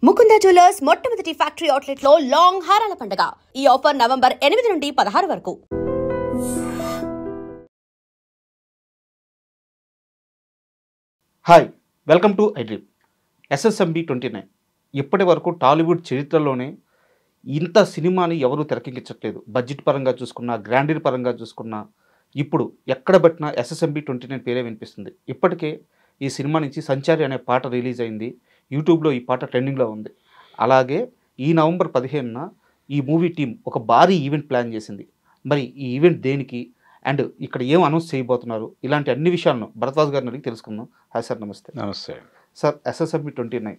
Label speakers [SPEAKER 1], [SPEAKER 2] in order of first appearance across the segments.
[SPEAKER 1] Mukunda jewellers మొట్టమొదటి factory outlet లో long హారాల పండుగ. ఈ ఆఫర్ నవంబర్ 8 నుండి 16 వరకు.
[SPEAKER 2] Hi, welcome to iDream. SSMB 29 ఇప్పటి వరకు టాలీవుడ్ చరిత్రలోనే ఇంత సినిమాని ఎవరూ తెరకెక్కించట్లేదు. బడ్జెట్ పరంగా చూసుకున్నా, గ్రాండీర్ పరంగా చూసుకున్నా, ఇప్పుడు ఎక్కడ పెట్టినా SSMB 29 పేరే వినిపిస్తుంది. ఇప్పటికే ఈ సినిమా నుంచి సంచారి అనే పాట రిలీజ్ అయింది. యూట్యూబ్లో ఈ పాట ట్రెండింగ్లో ఉంది. అలాగే ఈ నవంబర్ 15న ఈ మూవీ టీం ఒక భారీ ఈవెంట్ ప్లాన్ చేసింది. మరి ఈ ఈవెంట్ దేనికి అండ్ ఇక్కడ ఏం అనౌన్స్ చేయబోతున్నారు, ఇలాంటి అన్ని విషయాలను భరద్వాజ్ గారిని అడిగి తెలుసుకుందాం. హాయ్ సార్, నమస్తే.
[SPEAKER 3] నమస్తే
[SPEAKER 2] సార్, SSMB 29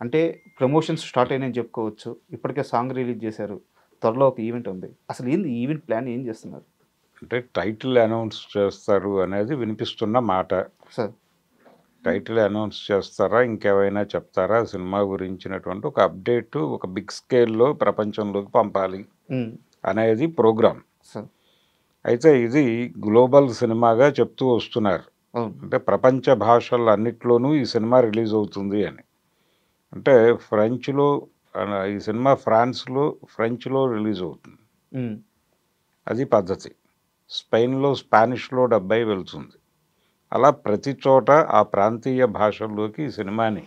[SPEAKER 2] అంటే ప్రమోషన్స్ స్టార్ట్ అయినాయని చెప్పుకోవచ్చు. ఇప్పటికే సాంగ్ రిలీజ్ చేశారు, త్వరలో ఒక ఈవెంట్ ఉంది. అసలు ఏంది ఈ ఈవెంట్ ప్లాన్, ఏం చేస్తున్నారు?
[SPEAKER 3] అంటే టైటిల్ అనౌన్స్ చేస్తారు అనేది వినిపిస్తున్న మాట.
[SPEAKER 2] సార్,
[SPEAKER 3] టైటిల్ అనౌన్స్ చేస్తారా, ఇంకేమైనా చెప్తారా, సినిమా గురించినటువంటి ఒక అప్డేట్ ఒక బిగ్ స్కేల్లో ప్రపంచంలోకి పంపాలి అనేది ప్రోగ్రామ్.
[SPEAKER 2] సార్,
[SPEAKER 3] అయితే ఇది గ్లోబల్ సినిమాగా చెప్తూ వస్తున్నారు. అంటే ప్రపంచ భాషలన్నిట్లోనూ ఈ సినిమా రిలీజ్ అవుతుంది అని. అంటే ఫ్రెంచ్లో ఈ సినిమా ఫ్రెంచ్లో రిలీజ్ అవుతుంది, అది పద్ధతి. స్పెయిన్లో, స్పానిష్లో డబ్బై వెళ్తుంది. అలా ప్రతి చోట ఆ ప్రాంతీయ భాషల్లోకి ఈ సినిమాని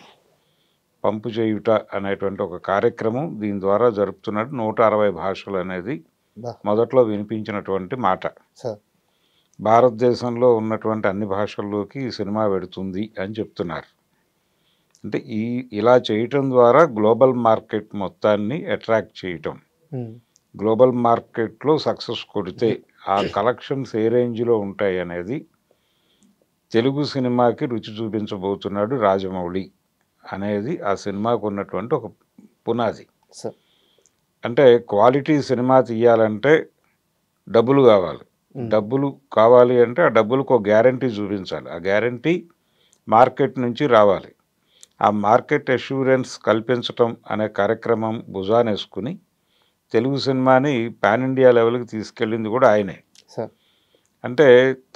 [SPEAKER 3] పంపు చేయుట అనేటువంటి ఒక కార్యక్రమం దీని ద్వారా జరుపుతున్నట్టు 160 భాషలు అనేది మొదట్లో వినిపించినటువంటి మాట. భారతదేశంలో ఉన్నటువంటి అన్ని భాషల్లోకి ఈ సినిమా పెడుతుంది అని చెప్తున్నారు. అంటే ఇలా చేయటం ద్వారా గ్లోబల్ మార్కెట్ మొత్తాన్ని అట్రాక్ట్ చేయటం, గ్లోబల్ మార్కెట్లో సక్సెస్ కొడితే ఆ కలెక్షన్స్ ఏ రేంజ్లో ఉంటాయి అనేది తెలుగు సినిమాకి రుచి చూపించబోతున్నాడు రాజమౌళి అనేది ఆ సినిమాకు ఉన్నటువంటి ఒక పునాది. అంటే క్వాలిటీ సినిమా తీయాలంటే డబ్బులు కావాలి. డబ్బులు కావాలి అంటే ఆ డబ్బులకు ఒక గ్యారంటీ చూపించాలి. ఆ గ్యారంటీ మార్కెట్ నుంచి రావాలి. ఆ మార్కెట్ అష్యూరెన్స్ కల్పించటం అనే కార్యక్రమం భుజానేసుకుని తెలుగు సినిమాని పాన్ ఇండియా లెవెల్కి తీసుకెళ్ళింది కూడా ఆయనే. అంటే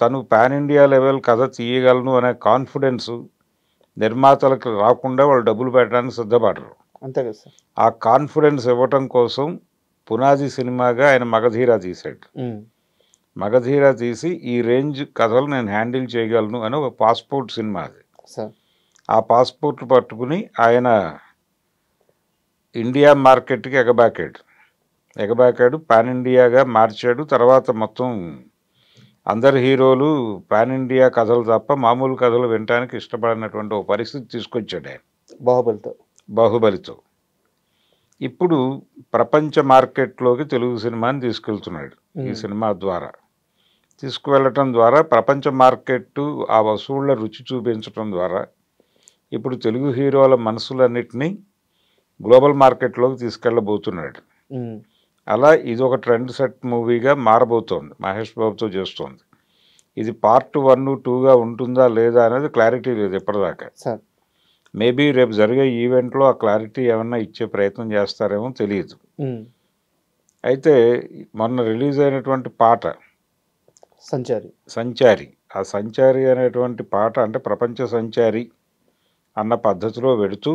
[SPEAKER 3] తను పాన్ ఇండియా లెవెల్ కథ తీయగలను అనే కాన్ఫిడెన్స్ నిర్మాతలకు రాకుండా వాళ్ళు డబ్బులు పెట్టడానికి సిద్ధపడరు.
[SPEAKER 2] అంతే కదా సార్.
[SPEAKER 3] ఆ కాన్ఫిడెన్స్ ఇవ్వటం కోసం పునాది సినిమాగా ఆయన మగధీర తీశాడు. మగధీర తీసి ఈ రేంజ్ కథలు నేను హ్యాండిల్ చేయగలను అని ఒక పాస్పోర్ట్ సినిమా అది. ఆ పాస్పోర్ట్ పట్టుకుని ఆయన ఇండియా మార్కెట్కి ఎగబాకాడు, పాన్ ఇండియాగా మార్చాడు. తర్వాత మొత్తం అందరు హీరోలు పాన్ ఇండియా కథలు తప్ప మామూలు కథలు వినడానికి ఇష్టపడినటువంటి ఒక పరిస్థితి తీసుకొచ్చాడు ఆయన బాహుబలితో. ఇప్పుడు ప్రపంచ మార్కెట్లోకి తెలుగు సినిమాని తీసుకెళ్తున్నాడు. ఈ సినిమా ద్వారా తీసుకువెళ్ళటం ద్వారా ప్రపంచ మార్కెట్ ఆ వసూళ్ల రుచి చూపించడం ద్వారా ఇప్పుడు తెలుగు హీరోల మనసులన్నిటినీ గ్లోబల్ మార్కెట్లోకి తీసుకెళ్ళబోతున్నాడు. అలా ఇది ఒక ట్రెండ్ సెట్ మూవీగా మారబోతోంది. మహేష్ బాబుతో చేస్తోంది. ఇది పార్ట్ 1, 2గా ఉంటుందా లేదా అనేది క్లారిటీ లేదు ఇప్పటిదాకా. మేబీ రేపు జరిగే ఈవెంట్లో ఆ క్లారిటీ ఏమన్నా ఇచ్చే ప్రయత్నం చేస్తారేమో తెలియదు. అయితే మొన్న రిలీజ్ అయినటువంటి పాట సంచారి, ఆ సంచారి అనేటువంటి పాట అంటే ప్రపంచ సంచారి అన్న పద్ధతిలో పెడుతూ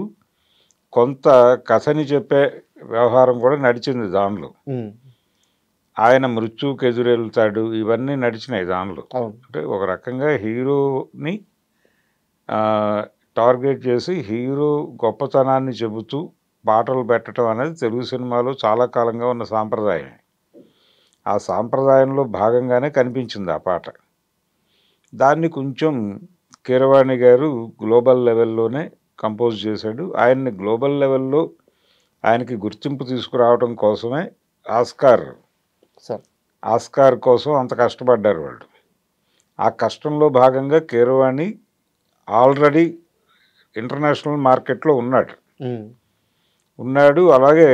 [SPEAKER 3] కొంత కథని చెప్పే వ్యవహారం కూడా నడిచింది దానిలో. ఆయన మృత్యువుకి ఎదురెళ్తాడు, ఇవన్నీ నడిచినాయి దానిలో. అంటే ఒక రకంగా హీరోని టార్గెట్ చేసి హీరో గొప్పతనాన్ని చెబుతూ పాటలు పెట్టడం అనేది తెలుగు సినిమాలో చాలా కాలంగా ఉన్న సాంప్రదాయం. ఆ సాంప్రదాయంలో భాగంగానే కనిపించింది ఆ పాట. దాన్ని కొంచెం కీరవాణి గారు గ్లోబల్ లెవెల్లోనే కంపోజ్ చేశాడు. ఆయన్ని గ్లోబల్ లెవెల్లో ఆయనకి గుర్తింపు తీసుకురావడం కోసమే ఆస్కార్ కోసం అంత కష్టపడ్డారు వాళ్ళు. ఆ కష్టంలో భాగంగా కీరవాణి ఆల్రెడీ ఇంటర్నేషనల్ మార్కెట్లో ఉన్నాడు. అలాగే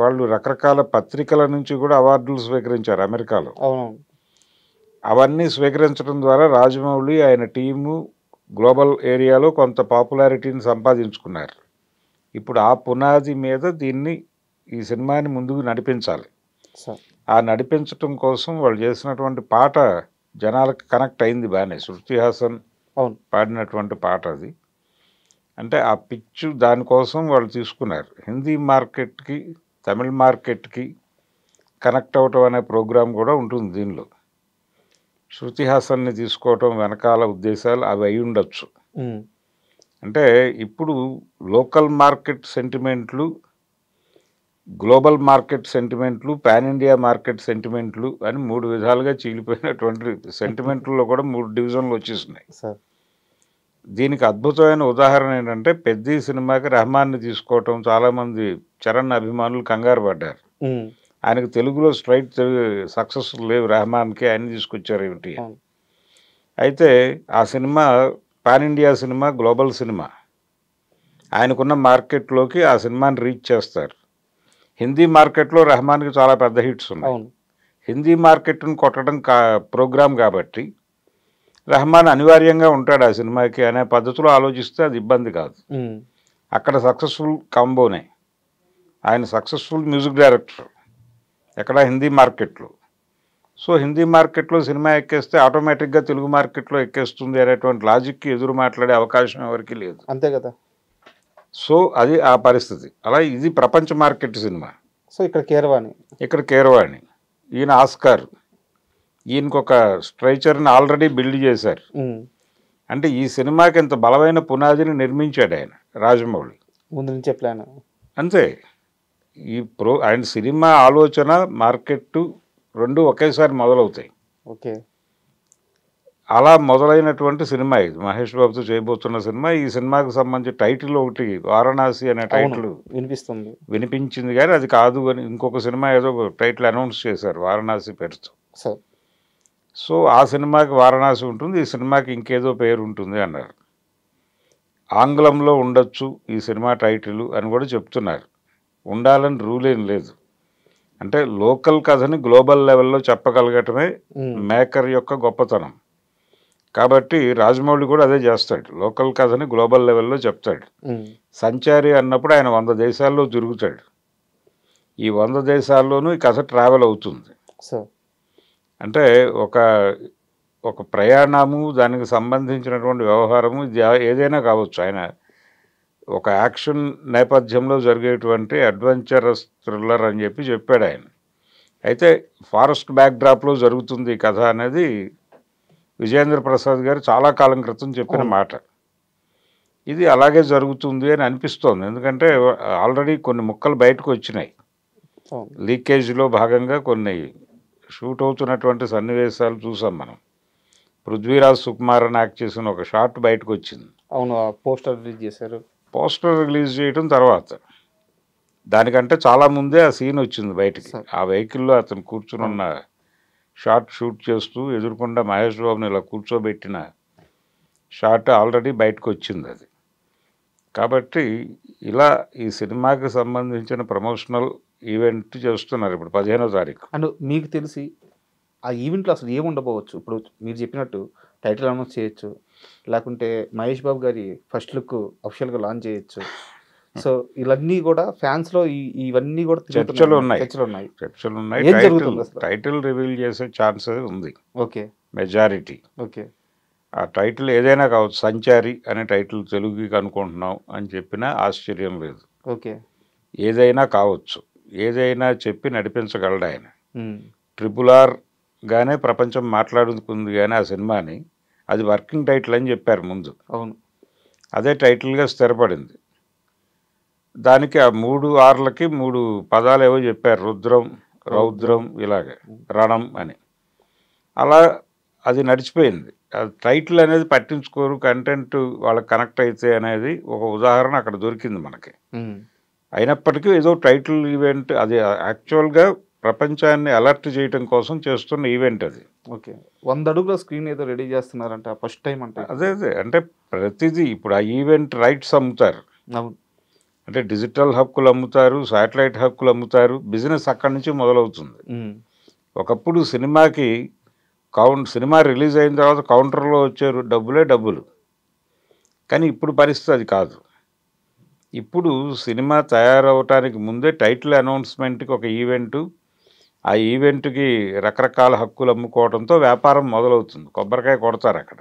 [SPEAKER 3] వాళ్ళు రకరకాల పత్రికల నుంచి కూడా అవార్డులు స్వీకరించారు అమెరికాలో. అవన్నీ స్వీకరించడం ద్వారా రాజమౌళి ఆయన టీము గ్లోబల్ ఏరియాలో కొంత పాపులారిటీని సంపాదించుకున్నారు. ఇప్పుడు ఆ పునాది మీద ఈ సినిమాని ముందుకు నడిపించాలి. ఆ నడిపించటం కోసం వాళ్ళు చేసినటువంటి పాట జనాలకు కనెక్ట్ అయింది బాగానే. శృతి హాసన్ పాడినటువంటి పాట అది. అంటే ఆ పిచ్ దానికోసం వాళ్ళు తీసుకున్నారు. హిందీ మార్కెట్కి, తమిళ మార్కెట్కి కనెక్ట్ అవటం అనే ప్రోగ్రాం కూడా ఉంటుంది దీనిలో. శృతి హాసన్ని తీసుకోవటం వెనకాల ఉద్దేశాలు అవి అయి ఉండొచ్చు. అంటే ఇప్పుడు లోకల్ మార్కెట్ సెంటిమెంట్లు, గ్లోబల్ మార్కెట్ సెంటిమెంట్లు, పాన్ ఇండియా మార్కెట్ సెంటిమెంట్లు అని 3 విధాలుగా చీలిపోయినటువంటి సెంటిమెంట్లలో కూడా 3 డివిజన్లు వచ్చేసినాయి. దీనికి అద్భుతమైన ఉదాహరణ ఏంటంటే పెద్ద సినిమాకి రెహమాన్ని తీసుకోవటం. చాలామంది చరణ్ అభిమానులు కంగారు పడ్డారు. ఆయనకు తెలుగులో స్ట్రైట్ సక్సెస్ లేవు రెహమాన్కి, ఆయన తీసుకొచ్చారు ఏమిటి. అయితే ఆ cinema pan India cinema, global cinema. ఆయనకున్న మార్కెట్లోకి ఆ సినిమాని రీచ్ చేస్తారు. హిందీ మార్కెట్లో రెహమాన్కి చాలా పెద్ద హిట్స్ ఉన్నాయి. హిందీ మార్కెట్ను కొట్టడం ప్రోగ్రాం కాబట్టి రెహమాన్ అనివార్యంగా ఉంటాడు ఆ సినిమాకి అనే పద్ధతిలో ఆలోచిస్తే అది ఇబ్బంది కాదు. అక్కడ సక్సెస్ఫుల్ కాంబోనే. ఆయన సక్సెస్ఫుల్ మ్యూజిక్ డైరెక్టర్ ఎక్కడ, హిందీ మార్కెట్లో. సో హిందీ మార్కెట్లో సినిమా ఎక్కేస్తే ఆటోమేటిక్గా తెలుగు మార్కెట్లో ఎక్కేస్తుంది అనేటువంటి లాజిక్కి ఎదురు మాట్లాడే అవకాశం ఎవరికి లేదు.
[SPEAKER 2] అంతే కదా.
[SPEAKER 3] సో అది ఆ పరిస్థితి. అలా ఇది ప్రపంచ మార్కెట్ సినిమా.
[SPEAKER 2] సో ఇక్కడ కీరవాణి ఈయన ఆస్కార్, ఈయనకు ఒక స్ట్రైచర్ని ఆల్రెడీ బిల్డ్ చేశారు. అంటే ఈ సినిమాకి ఇంత బలమైన పునాదిని నిర్మించాడు ఆయన రాజమౌళి ముందు నుంచే ప్లాన్.
[SPEAKER 3] అంతే. ఆయన సినిమా ఆలోచన, మార్కెట్ రెండు ఒకేసారి మొదలవుతాయి.
[SPEAKER 2] ఓకే.
[SPEAKER 3] అలా మొదలైనటువంటి సినిమా ఇది మహేష్ బాబుతో చేయబోతున్న సినిమా. ఈ సినిమాకి సంబంధించి టైటిల్ ఒకటి వారణాసి అనే టైటిల్ వినిపించింది కానీ అది కాదు అని ఇంకొక సినిమా ఏదో టైటిల్ అనౌన్స్ చేశారు వారణాసి పేరుతో. సో ఆ సినిమాకి వారణాసి ఉంటుంది, ఈ సినిమాకి ఇంకేదో పేరు ఉంటుంది అన్నారు. ఆంగ్లంలో ఉండొచ్చు ఈ సినిమా టైటిల్ అని కూడా చెప్తున్నారు. ఉండాలని రూల్ ఏం లేదు. అంటే లోకల్ కథని గ్లోబల్ లెవెల్లో చెప్పగలగటమే మేకర్ యొక్క గొప్పతనం. కాబట్టి రాజమౌళి కూడా అదే చేస్తాడు, లోకల్ కథని గ్లోబల్ లెవెల్లో చెప్తాడు. సంచారి అన్నప్పుడు ఆయన 100 దేశాల్లో తిరుగుతాడు. ఈ 100 దేశాల్లోనూ ఈ కథ ట్రావెల్ అవుతుంది. అంటే ఒక ప్రయాణము, దానికి సంబంధించినటువంటి వ్యవహారము ఏదైనా కావచ్చు. ఆయన ఒక యాక్షన్ నేపథ్యంలో జరిగేటువంటి అడ్వెంచరస్ థ్రిల్లర్ అని చెప్పాడు ఆయన. అయితే ఫారెస్ట్ బ్యాక్డ్రాప్లో జరుగుతుంది ఈ కథ అనేది విజయేంద్ర ప్రసాద్ గారు చాలా కాలం క్రితం చెప్పిన మాట. ఇది అలాగే జరుగుతుంది అని అనిపిస్తోంది. ఎందుకంటే ఆల్రెడీ కొన్ని ముక్కలు బయటకు వచ్చినాయి. లీకేజ్లో భాగంగా కొన్ని షూట్ అవుతున్నటువంటి సన్నివేశాలు చూసాం మనం. పృథ్వీరాజ్ సుకుమార్ అని యాక్ట్ చేసిన ఒక షార్ట్ బయటకు వచ్చింది.
[SPEAKER 2] అవును, పోస్టర్ రిలీజ్ చేశారు.
[SPEAKER 3] పోస్టర్ రిలీజ్ చేయడం తర్వాత దానికంటే చాలా ముందే ఆ సీన్ వచ్చింది బయటికి. ఆ వెహికల్లో అతను కూర్చుని ఉన్న షార్ట్ షూట్ చేస్తూ ఎదురుకుండా మహేష్ బాబుని ఇలా కూర్చోబెట్టిన షార్ట్ ఆల్రెడీ బయటకు వచ్చింది అది. కాబట్టి ఇలా ఈ సినిమాకి సంబంధించిన ప్రమోషనల్ ఈవెంట్ చేస్తున్నారు ఇప్పుడు 15వ తారీఖు.
[SPEAKER 2] అండ్ మీకు తెలిసి ఆ ఈవెంట్లో అసలు ఏముండబోవచ్చు? ఇప్పుడు మీరు చెప్పినట్టు టైటిల్ అనౌన్స్ చేయొచ్చు, లేకుంటే మహేష్ బాబు గారి ఫస్ట్ లుక్ అఫిషియల్గా లాంచ్ చేయొచ్చు. సో ఇవన్నీ కూడా ఫ్యాన్స్లో ఇవన్నీ కూడా
[SPEAKER 3] చర్చలు ఉన్నాయి.
[SPEAKER 2] ఏం జరుగుతుంది?
[SPEAKER 3] టైటిల్ రివీల్ చేసే ఛాన్స్ ఉంది.
[SPEAKER 2] Okay,
[SPEAKER 3] majority.
[SPEAKER 2] ఓకే.
[SPEAKER 3] ఆ టైటిల్ ఏదైనా కావచ్చు. సంచారి అనే టైటిల్ తెలుగుకి అనుకుంటున్నాం అని చెప్పినా ఆశ్చర్యం లేదు.
[SPEAKER 2] ఓకే,
[SPEAKER 3] ఏదైనా కావచ్చు. ఏదైనా చెప్పి నడిపించగలడు ఆయన. RRR గానే ప్రపంచం మాట్లాడుకుంది కానీ ఆ సినిమాని అది వర్కింగ్ టైటిల్ అని చెప్పారు ముందు.
[SPEAKER 2] అవును,
[SPEAKER 3] అదే టైటిల్గా స్థిరపడింది. దానికి ఆ 3 Rలకి 3 పదాలు ఏవో చెప్పారు, రుద్రం, రౌద్రం, ఇలాగే రణం అని. అలా అది నడిచిపోయింది. టైటిల్ అనేది పట్టించుకోరు, కంటెంట్ వాళ్ళకి కనెక్ట్ అయితే అనేది ఒక ఉదాహరణ అక్కడ దొరికింది మనకి. అయినప్పటికీ ఏదో టైటిల్ ఈవెంట్ అది యాక్చువల్గా ప్రపంచాన్ని అలర్ట్ చేయడం కోసం చేస్తున్న ఈవెంట్ అది.
[SPEAKER 2] ఓకే, 100 అడుగుల స్క్రీన్ ఏదో రెడీ చేస్తున్నారంట ఫస్ట్ టైం. అంటే
[SPEAKER 3] అదే అంటే ప్రతిదీ ఇప్పుడు ఆ ఈవెంట్ రైట్స్ అమ్ముతారు.
[SPEAKER 2] అవును,
[SPEAKER 3] అంటే డిజిటల్ హక్కులు అమ్ముతారు, శాటిలైట్ హక్కులు అమ్ముతారు. బిజినెస్ అక్కడి నుంచి మొదలవుతుంది. ఒకప్పుడు సినిమాకి సినిమా రిలీజ్ అయిన తర్వాత కౌంటర్లో వచ్చే డబ్బులు. కానీ ఇప్పుడు పరిస్థితి అది కాదు. ఇప్పుడు సినిమా తయారవటానికి ముందే టైటిల్ అనౌన్స్మెంట్కి ఒక ఈవెంటు, ఆ ఈవెంట్కి రకరకాల హక్కులు అమ్ముకోవడంతో వ్యాపారం మొదలవుతుంది. కొబ్బరికాయ కొడతారు అక్కడ.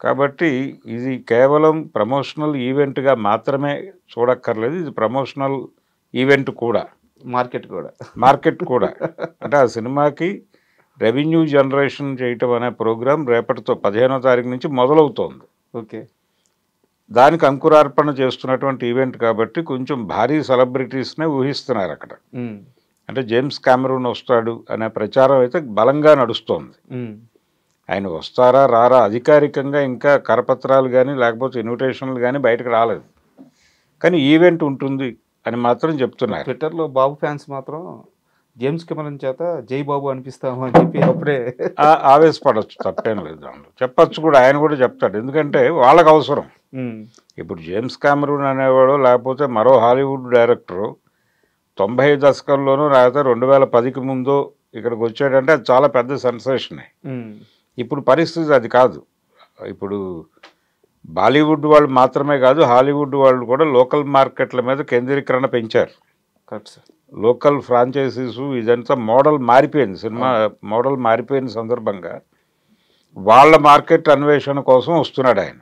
[SPEAKER 3] కాబట్టి ఇది కేవలం ప్రమోషనల్ ఈవెంట్గా మాత్రమే చూడక్కర్లేదు, ఇది ప్రమోషనల్ ఈవెంట్ కూడా, మార్కెట్ కూడా. అంటే ఆ సినిమాకి రెవెన్యూ జనరేషన్ చేయటం అనే ప్రోగ్రాం రేపటితో 15వ తారీఖు నుంచి మొదలవుతోంది.
[SPEAKER 2] ఓకే,
[SPEAKER 3] దానికి అంకురార్పణ చేస్తున్నటువంటి ఈవెంట్ కాబట్టి కొంచెం భారీ సెలబ్రిటీస్నే ఊహిస్తున్నారు అక్కడ. అంటే జేమ్స్ కెమెరూన్ వస్తాడు అనే ప్రచారం అయితే బలంగా నడుస్తోంది. ఆయన వస్తారా రారా అధికారికంగా ఇంకా కరపత్రాలు కానీ లేకపోతే ఇన్విటేషన్లు కానీ బయటకు రాలేదు, కానీ ఈవెంట్ ఉంటుంది అని మాత్రం చెప్తున్నారు.
[SPEAKER 2] ట్విట్టర్లో బాబు ఫ్యాన్స్ మాత్రం జేమ్స్ కెమెరన్ చేత జై బాబు అనిపిస్తాము అని చెప్పి అప్పుడే
[SPEAKER 3] ఆవేశపడవచ్చు, తప్పేం లేదు దాంట్లో, చెప్పచ్చు కూడా, ఆయన కూడా చెప్తాడు. ఎందుకంటే వాళ్ళకు అవసరం. ఇప్పుడు జేమ్స్ కెమెరూన్ అనేవాడు లేకపోతే మరో హాలీవుడ్ డైరెక్టరు 90 దశకంలోనూ లేకపోతే 2010కి ముందు ఇక్కడికి వచ్చాడంటే అది చాలా పెద్ద సెన్సేషనే. ఇప్పుడు పరిస్థితి అది కాదు. ఇప్పుడు బాలీవుడ్ వాళ్ళు మాత్రమే కాదు, హాలీవుడ్ వాళ్ళు కూడా లోకల్ మార్కెట్ల మీద కేంద్రీకరణ పెంచారు. లోకల్ ఫ్రాంచైజీస్ ఇదంతా మోడల్ మారిపోయింది, సినిమా మోడల్ మారిపోయిన సందర్భంగా వాళ్ళ మార్కెట్ అన్వేషణ కోసం వస్తున్నాడు ఆయన.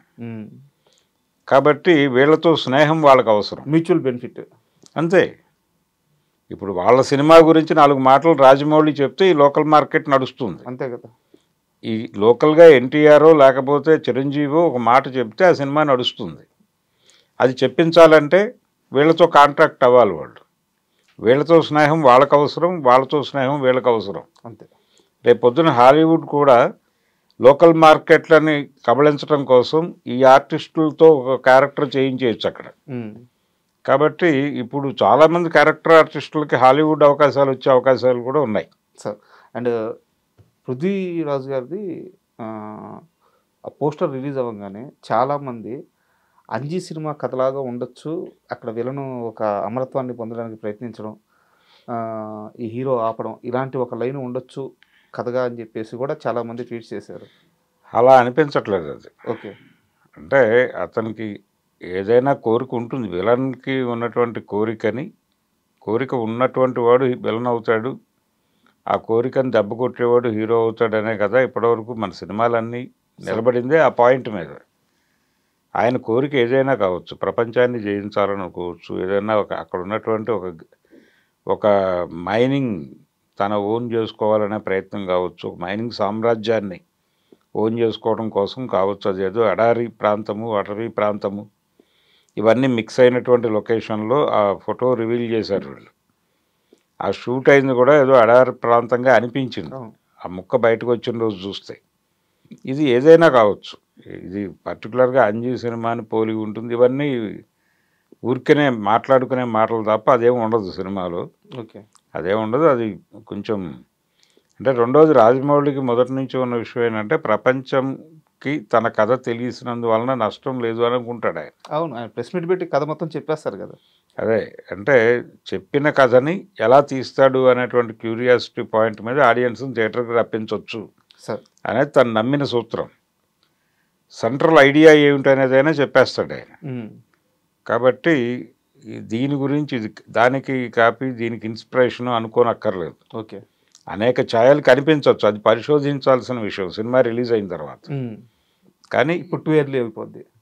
[SPEAKER 3] కాబట్టి వీళ్ళతో స్నేహం వాళ్ళకు అవసరం,
[SPEAKER 2] మ్యూచువల్ బెనిఫిట్
[SPEAKER 3] అంతే. ఇప్పుడు వాళ్ళ సినిమా గురించి 4 మాటలు రాజమౌళి చెప్తే ఈ లోకల్ మార్కెట్ నడుస్తుంది,
[SPEAKER 2] అంతే కదా.
[SPEAKER 3] ఈ లోకల్గా ఎన్టీఆరో లేకపోతే చిరంజీవో ఒక మాట చెప్తే ఆ సినిమా నడుస్తుంది. అది చెప్పించాలంటే వీళ్ళతో కాంట్రాక్ట్ అవ్వాలి వాళ్ళు. వీళ్ళతో స్నేహం వాళ్ళకు అవసరం, వాళ్ళతో స్నేహం వీళ్ళకి అవసరం,
[SPEAKER 2] అంతే.
[SPEAKER 3] రేపు పొద్దున హాలీవుడ్ కూడా లోకల్ మార్కెట్లని కబళించడం కోసం ఈ ఆర్టిస్టులతో ఒక క్యారెక్టర్ చేయించేయచ్చు అక్కడ. కాబట్టి ఇప్పుడు చాలామంది క్యారెక్టర్ ఆర్టిస్టులకి హాలీవుడ్ అవకాశాలు వచ్చే అవకాశాలు కూడా ఉన్నాయి
[SPEAKER 2] సార్. అండ్ పృథ్వీరాజ్ గారిది ఆ పోస్టర్ రిలీజ్ అవ్వగానే చాలామంది అంజీ సినిమా కథలాగా ఉండొచ్చు, అక్కడ విలను ఒక అమరత్వాన్ని పొందడానికి ప్రయత్నించడం, ఈ హీరో ఆపడం, ఇలాంటి ఒక లైన్ ఉండొచ్చు కథగా అని చెప్పేసి కూడా చాలామంది ట్వీట్స్ చేశారు.
[SPEAKER 3] అలా అనిపించట్లేదు అది.
[SPEAKER 2] ఓకే,
[SPEAKER 3] అంటే అతనికి ఏదైనా కోరిక ఉంటుంది, విలన్కి ఉన్నటువంటి కోరిక ఉన్నటువంటి వాడు విలన్ అవుతాడు, ఆ కోరికను దెబ్బ కొట్టేవాడు హీరో అవుతాడనే కదా ఇప్పటివరకు మన సినిమాలన్నీ నిలబడిందే ఆ పాయింట్ మీద. ఆయన కోరిక ఏదైనా కావచ్చు, ప్రపంచాన్ని జయించాలనుకోవచ్చు, ఏదైనా అక్కడ ఉన్నటువంటి ఒక మైనింగ్ తన ఓన్ చేసుకోవాలనే ప్రయత్నం కావచ్చు, మైనింగ్ సామ్రాజ్యాన్ని ఓన్ చేసుకోవడం కోసం కావచ్చు, అదేదో అటవీ ప్రాంతము ఇవన్నీ మిక్స్ అయినటువంటి లొకేషన్లో ఆ ఫోటో రివీల్ చేశారు వీళ్ళు. ఆ షూట్ అయింది కూడా ఏదో అడవి ప్రాంతంగా అనిపించింది ఆ ముక్క బయటకు వచ్చిన రోజు చూస్తే. ఇది ఏదైనా కావచ్చు, ఇది పర్టికులర్గా అంజీ సినిమాని పోలి ఉంటుంది. ఇవన్నీ ఊరికనే మాట్లాడుకునే మాటలు తప్ప అదేం ఉండదు సినిమాలో.
[SPEAKER 2] ఓకే,
[SPEAKER 3] అదేం ఉండదు. అది కొంచెం అంటే రెండోది రాజమౌళికి మొదటి నుంచి ఉన్న విషయం ఏంటంటే ప్రపంచంకి తన కథ తెలిసినందువలన నష్టం లేదు అని అనుకుంటాడు ఆయన.
[SPEAKER 2] అవును, ఆయన ప్రెస్ మీట్ పెట్టి కథ మొత్తం చెప్పేస్తారు కదా.
[SPEAKER 3] అదే అంటే చెప్పిన కథని ఎలా తీస్తాడు అనేటువంటి క్యూరియాసిటీ పాయింట్ మీద ఆడియన్స్ని థియేటర్కి రప్పించవచ్చు అనేది తను నమ్మిన సూత్రం. సెంట్రల్ ఐడియా ఏమిటనేదైనా చెప్పేస్తాడు ఆయన. కాబట్టి దీని గురించి దానికి కాపీ దీనికి ఇన్స్పిరేషన్ అనుకోనక్కర్లేదు.
[SPEAKER 2] ఓకే,
[SPEAKER 3] అనేక ఛాయలు కనిపించవచ్చు, అది పరిశోధించాల్సిన విషయం సినిమా రిలీజ్ అయిన తర్వాత. కానీ
[SPEAKER 2] ఇప్పుడు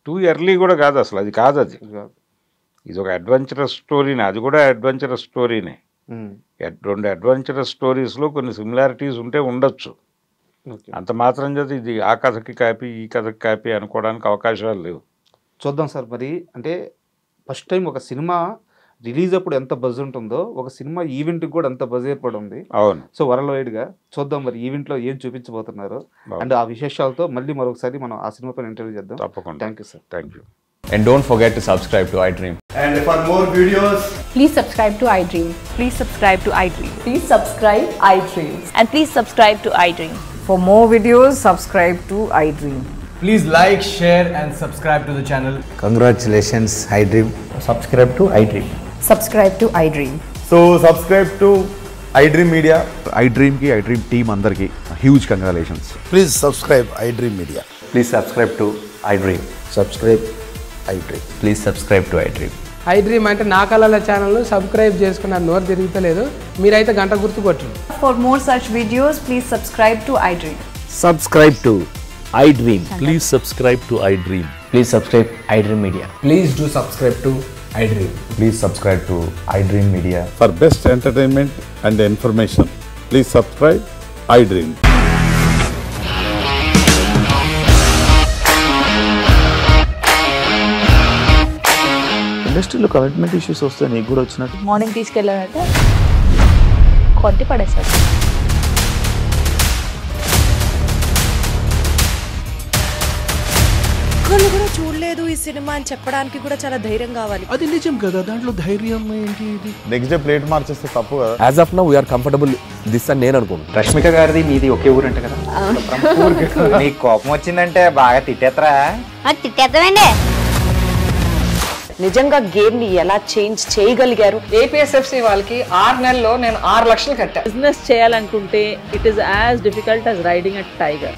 [SPEAKER 2] టూ ఎర్లీ
[SPEAKER 3] కూడా కాదు అసలు, అది కాదు. అది ఇది ఒక అడ్వెంచరస్ స్టోరీనే, అది కూడా అడ్వెంచరస్ స్టోరీనే. 2 అడ్వెంచరస్ స్టోరీస్లో కొన్ని సిమిలారిటీస్ ఉంటే ఉండొచ్చు, అంత మాత్రం చేత ఇది ఆ కథకి కాపీ ఈ కథకి కాపీ అనుకోవడానికి అవకాశాలు లేవు.
[SPEAKER 2] చూద్దాం సార్. మరి అంటే ఫస్ట్ టైం ఒక సినిమా రిలీజ్ అప్పుడు ఎంత బజ్ ఉంటుందో ఒక సినిమా ఈవెంట్కి కూడా అంత బజ్ ఏర్పడి ఉంది.
[SPEAKER 3] అవును.
[SPEAKER 2] సో వరల్డ్ వైడ్గా చూద్దాం మరి ఈవెంట్లో ఏం చూపించబోతున్నారు అండ్ ఆ విశేషాలతో మళ్ళీ మరొకసారి మనం ఆ సినిమా పైన ఇంటర్వ్యూ చేద్దాం.
[SPEAKER 3] తప్పకుండా.
[SPEAKER 2] Thank you sir.
[SPEAKER 3] Thank you.
[SPEAKER 4] And don't forget to subscribe to iDream.
[SPEAKER 5] And for more videos,
[SPEAKER 6] please subscribe to iDream.
[SPEAKER 7] Please subscribe to iDream.
[SPEAKER 6] Please subscribe iDream.
[SPEAKER 7] And please subscribe to iDream.
[SPEAKER 6] For more videos, subscribe to iDream.
[SPEAKER 5] please like, share and subscribe to the channel.
[SPEAKER 8] Congratulations, iDream.
[SPEAKER 9] Subscribe to iDream.
[SPEAKER 6] Subscribe to iDream.
[SPEAKER 5] So subscribe to iDream Media.
[SPEAKER 10] iDream team andarki huge congratulations.
[SPEAKER 8] Please subscribe iDream Media.
[SPEAKER 9] Please subscribe to iDream.
[SPEAKER 8] Subscribe iDream.
[SPEAKER 9] Please subscribe to iDream.
[SPEAKER 11] iDream అంటే నా కళల ఛానల్ను subscribe చేసుకున్న నోరు తిరుగుతలేదు, మీరైతే గంట గుర్తు కొట్టండి.
[SPEAKER 7] For more such videos, please subscribe to iDream.
[SPEAKER 8] Subscribe to
[SPEAKER 12] iDream. Please subscribe to iDream.
[SPEAKER 9] Please subscribe iDream Media.
[SPEAKER 5] Please do subscribe to iDream.
[SPEAKER 10] Please subscribe to iDream Media.
[SPEAKER 13] For best entertainment and information, please subscribe iDream.
[SPEAKER 14] ఇండస్ట్రీలో commitment issues వస్తే నీకు కూడా వచ్చినట్టు
[SPEAKER 7] morning తీసుకెళ్ళాలంటే కొట్టి పడేస్తాడు.
[SPEAKER 15] ఒక్కళ్ళు కూడా చూడలేదు ఈ సినిమా అని చెప్పడానికి కూడా చాలా ధైర్యం కావాలి.
[SPEAKER 12] అది నిజం కదా, దాంట్లో ధైర్యం ఏంటి? ఇది
[SPEAKER 5] నెక్స్ట్ డే ప్లేట్ మార్చేస్తే తప్పు కదా.
[SPEAKER 9] As of now we are comfortable this అని నేను అనుకుంటున్నాను.
[SPEAKER 16] రష్మిక గారిది మీది ఒకే ఊరు అంటే కదా. నీకు కోపం వచ్చిందంటే బాగా తిట్టేత్తరా?
[SPEAKER 17] తిట్టేద్దామండి.
[SPEAKER 15] నిజంగా గేమ్ ని ఎలా చేంజ్ చేయగలిగారు?
[SPEAKER 11] ఏపీఎస్ఎఫ్సి వాళ్ళకి 6 నెలల్లో నేను 6 లక్షలు కట్టా.
[SPEAKER 7] బిజినెస్ చేయాలనుకుంటే it is as difficult as riding a tiger.